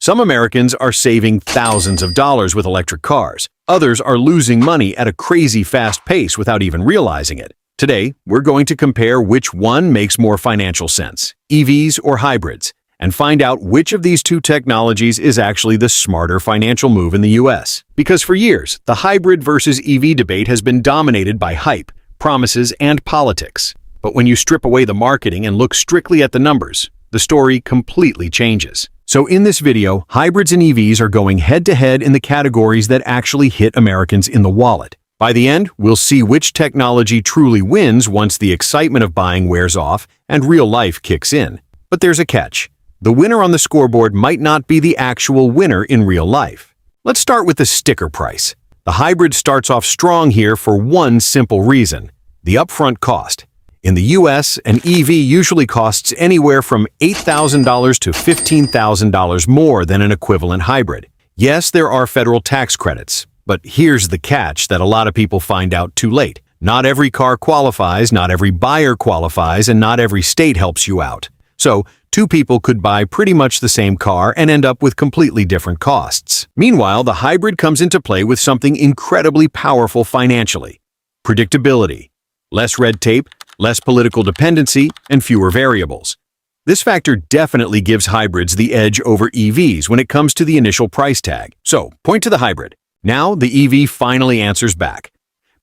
Some Americans are saving thousands of dollars with electric cars. Others are losing money at a crazy fast pace without even realizing it. Today, we're going to compare which one makes more financial sense, EVs or hybrids, and find out which of these two technologies is actually the smarter financial move in the US. Because for years, the hybrid versus EV debate has been dominated by hype, promises, and politics. But when you strip away the marketing and look strictly at the numbers, the story completely changes. So in this video, hybrids and EVs are going head-to-head in the categories that actually hit Americans in the wallet. By the end, we'll see which technology truly wins once the excitement of buying wears off and real life kicks in. But there's a catch. The winner on the scoreboard might not be the actual winner in real life. Let's start with the sticker price. The hybrid starts off strong here for one simple reason: the upfront cost. In the US, an EV usually costs anywhere from $8,000 to $15,000 more than an equivalent hybrid. Yes, there are federal tax credits, but here's the catch that a lot of people find out too late. Not every car qualifies, not every buyer qualifies, and not every state helps you out. So, two people could buy pretty much the same car and end up with completely different costs. Meanwhile, the hybrid comes into play with something incredibly powerful financially: predictability. Less red tape, less political dependency, and fewer variables. This factor definitely gives hybrids the edge over EVs when it comes to the initial price tag. So, point to the hybrid. Now, the EV finally answers back.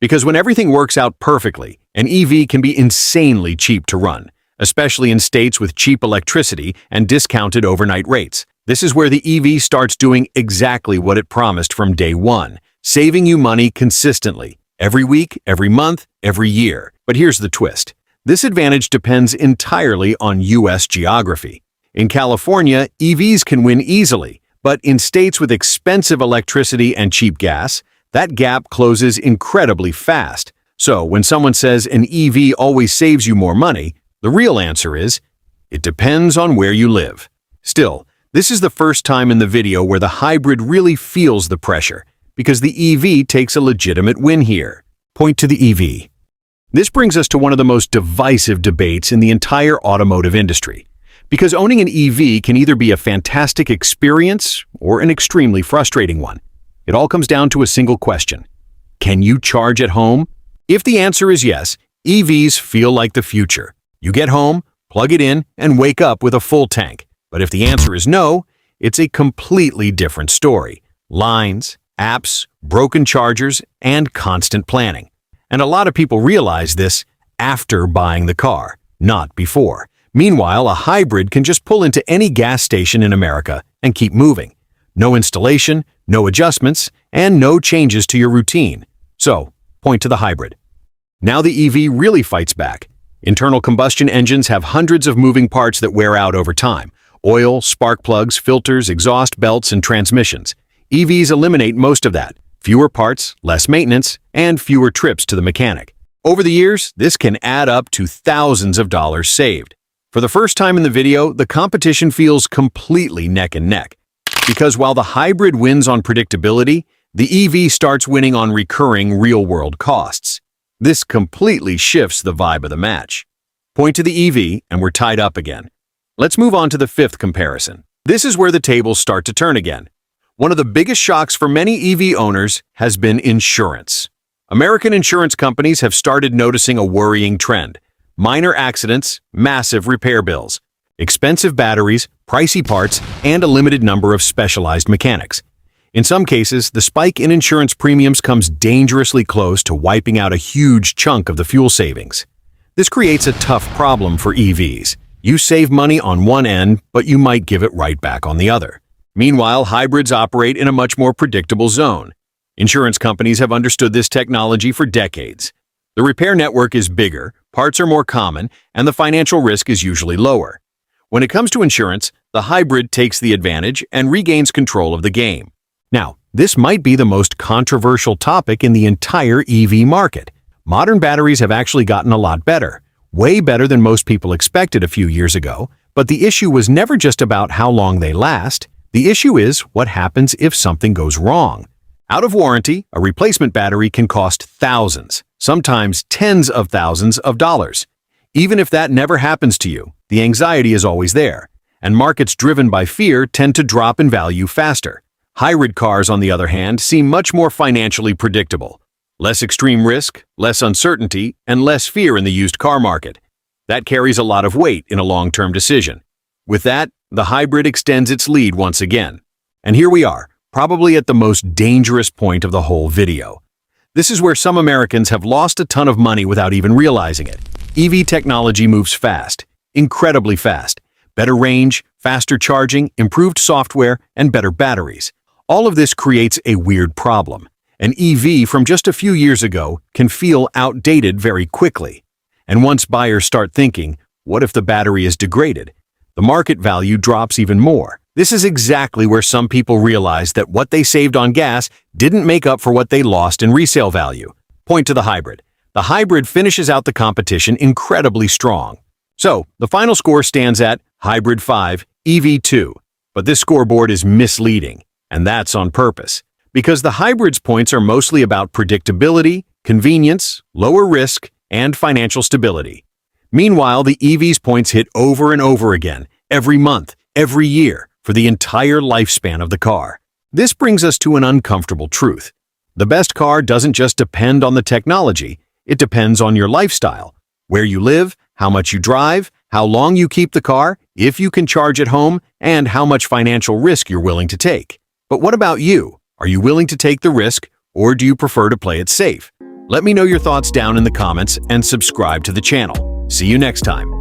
Because when everything works out perfectly, an EV can be insanely cheap to run, especially in states with cheap electricity and discounted overnight rates. This is where the EV starts doing exactly what it promised from day one, saving you money consistently, every week, every month, every year. But here's the twist. This advantage depends entirely on US geography. In California, EVs can win easily, but in states with expensive electricity and cheap gas, that gap closes incredibly fast. So when someone says an EV always saves you more money, the real answer is, it depends on where you live. Still, this is the first time in the video where the hybrid really feels the pressure, because the EV takes a legitimate win here. Point to the EV. This brings us to one of the most divisive debates in the entire automotive industry, because owning an EV can either be a fantastic experience or an extremely frustrating one. It all comes down to a single question: can you charge at home? If the answer is yes, EVs feel like the future. You get home, plug it in, and wake up with a full tank. But if the answer is no, it's a completely different story. Lines, apps, broken chargers, and constant planning. And a lot of people realize this after buying the car, not before. Meanwhile, a hybrid can just pull into any gas station in America and keep moving. No installation, no adjustments, and no changes to your routine. So, point to the hybrid. Now the EV really fights back. Internal combustion engines have hundreds of moving parts that wear out over time: oil, spark plugs, filters, exhaust belts, and transmissions. EVs eliminate most of that. Fewer parts, less maintenance, and fewer trips to the mechanic. Over the years, this can add up to thousands of dollars saved. For the first time in the video, the competition feels completely neck and neck. Because while the hybrid wins on predictability, the EV starts winning on recurring real-world costs. This completely shifts the vibe of the match. Point to the EV, and we're tied up again. Let's move on to the fifth comparison. This is where the tables start to turn again. One of the biggest shocks for many EV owners has been insurance. American insurance companies have started noticing a worrying trend: minor accidents, massive repair bills, expensive batteries, pricey parts, and a limited number of specialized mechanics. In some cases, the spike in insurance premiums comes dangerously close to wiping out a huge chunk of the fuel savings. This creates a tough problem for EVs. You save money on one end, but you might give it right back on the other. Meanwhile, hybrids operate in a much more predictable zone. Insurance companies have understood this technology for decades. The repair network is bigger, parts are more common, and the financial risk is usually lower. When it comes to insurance, the hybrid takes the advantage and regains control of the game. Now, this might be the most controversial topic in the entire EV market. Modern batteries have actually gotten a lot better, way better than most people expected a few years ago, but the issue was never just about how long they last. The issue is what happens if something goes wrong. Out of warranty, a replacement battery can cost thousands, sometimes tens of thousands of dollars. Even if that never happens to you, the anxiety is always there. and markets driven by fear tend to drop in value faster. Hybrid cars, on the other hand, seem much more financially predictable. Less extreme risk, less uncertainty, and less fear in the used car market. That carries a lot of weight in a long-term decision. With that, the hybrid extends its lead once again. And here we are, probably at the most dangerous point of the whole video. This is where some Americans have lost a ton of money without even realizing it. EV technology moves fast, incredibly fast. Better range, faster charging, improved software, and better batteries. All of this creates a weird problem. An EV from just a few years ago can feel outdated very quickly. And once buyers start thinking, what if the battery is degraded? The market value drops even more. This is exactly where some people realize that what they saved on gas didn't make up for what they lost in resale value. Point to the hybrid. The hybrid finishes out the competition incredibly strong. So, the final score stands at Hybrid 5, EV 2. But this scoreboard is misleading, and that's on purpose. Because the hybrid's points are mostly about predictability, convenience, lower risk, and financial stability. Meanwhile, the EV's points hit over and over again, every month, every year, for the entire lifespan of the car. This brings us to an uncomfortable truth. The best car doesn't just depend on the technology, it depends on your lifestyle. Where you live, how much you drive, how long you keep the car, if you can charge at home, and how much financial risk you're willing to take. But what about you? Are you willing to take the risk, or do you prefer to play it safe? Let me know your thoughts down in the comments and subscribe to the channel. See you next time.